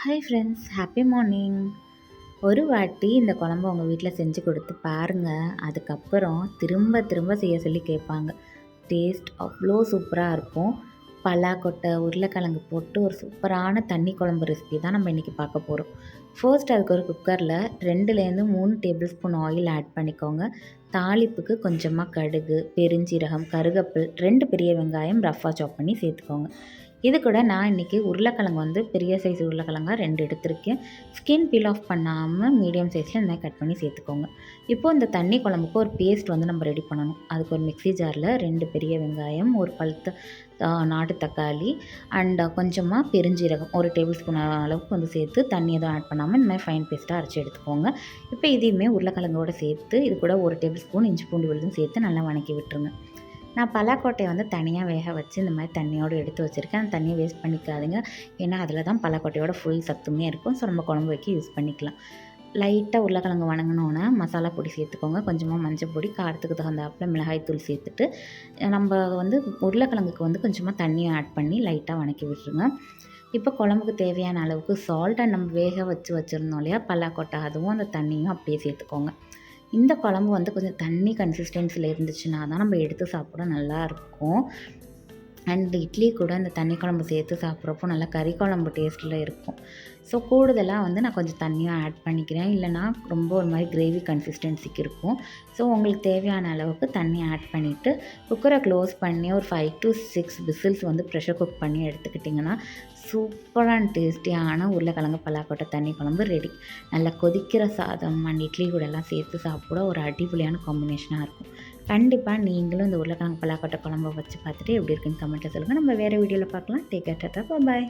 Hi friends, happy morning. ஒரு வாட்டி இந்த குழம்பு உங்கள் வீட்டில் செஞ்சு கொடுத்து பாருங்கள். அதுக்கப்புறம் திரும்ப திரும்ப செய்ய சொல்லி கேட்பாங்க. டேஸ்ட் அவ்வளோ சூப்பராக இருக்கும். பலாக்கொட்டை, உருளைக்கிழங்கு போட்டு ஒரு சூப்பரான தண்ணி குழம்பு ரெசிபி தான் நம்ம இன்றைக்கி பார்க்க போகிறோம். ஃபர்ஸ்ட் அதுக்கு ஒரு குக்கரில் 2-3 டேபிள் ஸ்பூன் ஆயில் ஆட் பண்ணிக்கோங்க. தாளிப்புக்கு கொஞ்சமாக கடுகு, பெருஞ்சீரகம், கருகப்பில், 2 பெரிய வெங்காயம் ரஃபாக சாப் பண்ணி சேர்த்துக்கோங்க. இது கூட நான் இன்றைக்கி உருளைக்கிழங்கு பெரிய சைஸ் உருளைக்கிழங்கா 2 எடுத்திருக்கேன். ஸ்கின் பீல் ஆஃப் பண்ணாமல் மீடியம் சைஸில் இந்த மாதிரி கட் பண்ணி சேர்த்துக்கோங்க. இப்போது இந்த தண்ணி குழம்புக்கு ஒரு பேஸ்ட் நம்ம ரெடி பண்ணணும். அதுக்கு ஒரு மிக்ஸி ஜாரில் 2 பெரிய வெங்காயம், ஒரு பழுத்த நாட்டு தக்காளி அண்ட் கொஞ்சமாக பெருஞ்சீரகம் 1 டேபிள் ஸ்பூன் அளவுக்கு சேர்த்து தண்ணி எதுவும் ஆட் பண்ணாமல் இந்த மாதிரி ஃபைன் பேஸ்ட்டாக அரைச்சி எடுத்துக்கோங்க. இப்போ இதையுமே உருளைக்கிழங்கோடு சேர்த்து இது கூட 1 டேபிள் ஸ்பூன் இஞ்சி பூண்டு விழுதும் சேர்த்து நல்லா வணக்கி விட்டுருங்க. நான் பலாக்கொட்டையை தனியாக வேக வச்சு இந்த மாதிரி தண்ணியோடு எடுத்து வச்சுருக்கேன். அந்த தண்ணியை வேஸ்ட் பண்ணிக்காதுங்க. ஏன்னா அதில் தான் பலாக்கொட்டையோட ஃபுல் சத்துமே இருக்கும். ஸோ நம்ம குழம்பு வைக்க யூஸ் பண்ணிக்கலாம். லைட்டாக உருளைக்கிழங்கு வணங்கினோன்னே மசாலா பொடி சேர்த்துக்கோங்க. கொஞ்சமாக மஞ்சள் பொடி, காரத்துக்கு தகுந்தாப்பில் மிளகாய் தூள் சேர்த்துட்டு நம்ம உருளைக்கிழங்குக்கு கொஞ்சமாக தண்ணியை ஆட் பண்ணி லைட்டாக வணக்கி விட்டுருங்க. இப்போ குழம்புக்கு தேவையான அளவுக்கு சால்ட் அண்ட் நம்ம வேக வச்சுருந்தோம் இல்லையா பலாக்கொட்டை, அதுவும் அந்த தண்ணியும் அப்படியே சேர்த்துக்கோங்க. இந்த குழம்பு கொஞ்சம் தண்ணி கன்சிஸ்டன்சியில் இருந்துச்சுன்னா தான் நம்ம எடுத்து சாப்பிட நல்லாயிருக்கும். அண்ட் இட்லி கூட இந்த தண்ணி குழம்பு சேர்த்து சாப்பிட்றப்போ நல்லா கறி குழம்பு டேஸ்ட்டில் இருக்கும். ஸோ கூடுதலாக நான் கொஞ்சம் தண்ணியும் ஆட் பண்ணிக்கிறேன். இல்லைனா ரொம்ப ஒரு மாதிரி கிரேவி கன்சிஸ்டன்சிக்கு இருக்கும். ஸோ உங்களுக்கு தேவையான அளவுக்கு தண்ணி ஆட் பண்ணிவிட்டு குக்கரை க்ளோஸ் பண்ணி ஒரு 5 to 6 விசில்ஸ் ப்ரெஷர் குக் பண்ணி எடுத்துக்கிட்டிங்கன்னா சூப்பரான டேஸ்டியான உருளைக்கிழங்கு பலாக்கொட்டை தண்ணி குழம்பு ரெடி. நல்லா கொதிக்கிற சாதம் அண்ட் இட்லி கூடலாம் சேர்த்து சாப்பிட ஒரு அடிப்பொலியான காம்பினேஷனாக இருக்கும். கண்டிப்பாக நீங்களும் இந்த உருளைக்கிழங்கு பலாக்கொட்டை குழம்பை வச்சு பார்த்துட்டு எப்படி இருக்குன்னு கமெண்ட்டில் சொல்லுங்கள். நம்ம வேறு வீடியோவில் பார்க்கலாம். டேக் கேர், டாடா, பாய்.